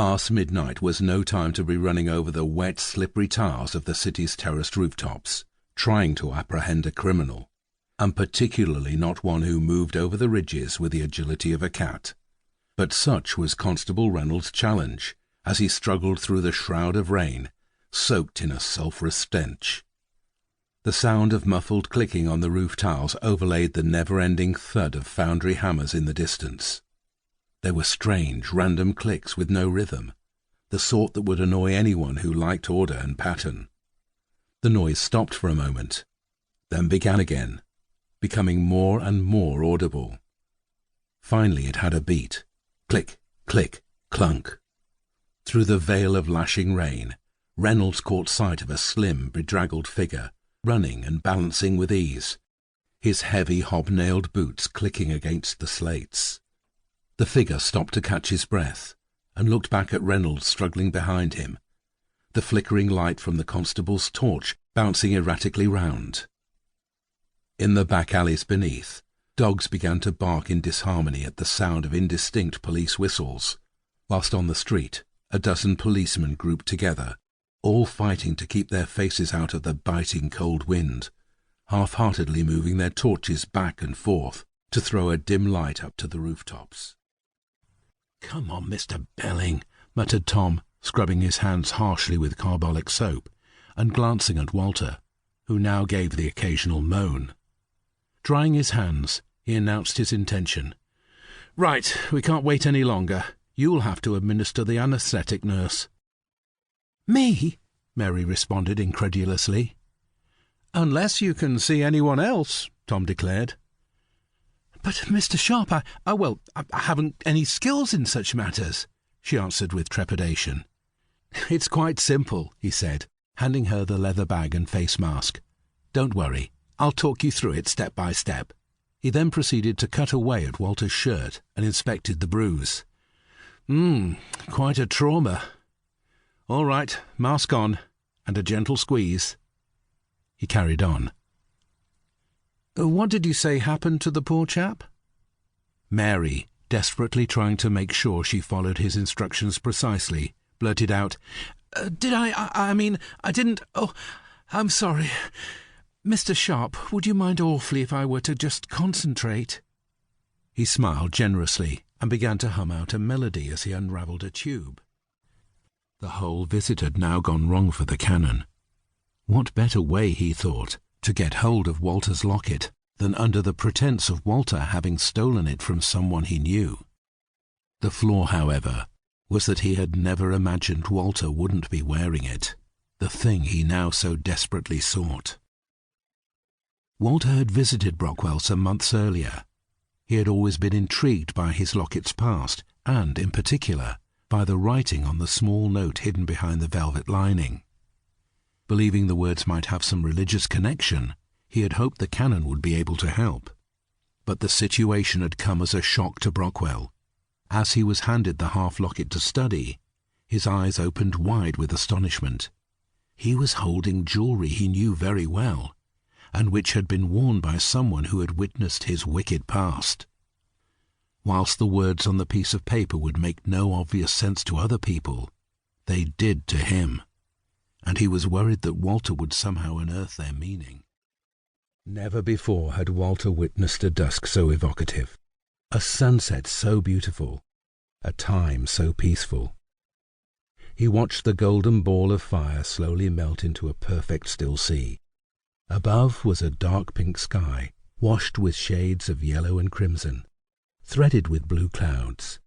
Past midnight was no time to be running over the wet, slippery tiles of the city's terraced rooftops, trying to apprehend a criminal, and particularly not one who moved over the ridges with the agility of a cat. But such was Constable Reynolds' challenge, as he struggled through the shroud of rain, soaked in a sulphurous stench. The sound of muffled clicking on the roof tiles overlaid the never-ending thud of foundry hammers in the distance. They were strange, random clicks with no rhythm, the sort that would annoy anyone who liked order and pattern. The noise stopped for a moment, then began again, becoming more and more audible. Finally it had a beat. Click, click, clunk. Through the veil of lashing rain, Reynolds caught sight of a slim, bedraggled figure, running and balancing with ease, his heavy hobnailed boots clicking against the slates. The figure stopped to catch his breath, and looked back at Reynolds struggling behind him, the flickering light from the constable's torch bouncing erratically round. In the back alleys beneath, dogs began to bark in disharmony at the sound of indistinct police whistles, whilst on the street a dozen policemen grouped together, all fighting to keep their faces out of the biting cold wind, half-heartedly moving their torches back and forth to throw a dim light up to the rooftops. "Come on, Mr. Belling," muttered Tom, scrubbing his hands harshly with carbolic soap, and glancing at Walter, who now gave the occasional moan. Drying his hands, he announced his intention. "Right, we can't wait any longer. You'll have to administer the anaesthetic, nurse." "Me?" Mary responded incredulously. "Unless you can see anyone else," Tom declared. "But, Mr. Sharp, I haven't any skills in such matters," she answered with trepidation. "It's quite simple," he said, handing her the leather bag and face mask. "Don't worry, I'll talk you through it step by step." He then proceeded to cut away at Walter's shirt and inspected the bruise. Quite a trauma. All right, mask on, and a gentle squeeze." He carried on. "What did you say happened to the poor chap?" Mary, desperately trying to make sure she followed his instructions precisely, blurted out, I didn't. Oh, I'm sorry. Mr. Sharp, would you mind awfully if I were to just concentrate?" He smiled generously and began to hum out a melody as he unravelled a tube. The whole visit had now gone wrong for the canon. What better way, he thought, to get hold of Walter's locket than under the pretence of Walter having stolen it from someone he knew? The flaw, however, was that he had never imagined Walter wouldn't be wearing it, the thing he now so desperately sought. Walter had visited Brockwell some months earlier. He had always been intrigued by his locket's past, and, in particular, by the writing on the small note hidden behind the velvet lining. Believing the words might have some religious connection, he had hoped the canon would be able to help. But the situation had come as a shock to Brockwell. As he was handed the half-locket to study, his eyes opened wide with astonishment. He was holding jewellery he knew very well, and which had been worn by someone who had witnessed his wicked past. Whilst the words on the piece of paper would make no obvious sense to other people, they did to him, and he was worried that Walter would somehow unearth their meaning. Never before had Walter witnessed a dusk so evocative, a sunset so beautiful, a time so peaceful. He watched the golden ball of fire slowly melt into a perfect still sea. Above was a dark pink sky, washed with shades of yellow and crimson, threaded with blue clouds.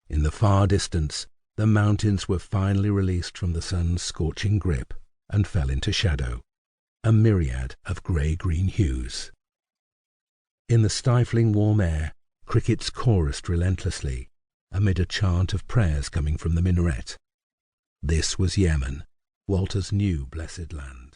In the far distance, the mountains were finally released from the sun's scorching grip and fell into shadow, a myriad of grey-green hues. In the stifling warm air, crickets chorused relentlessly, amid a chant of prayers coming from the minaret. This was Yemen, Walter's new blessed land.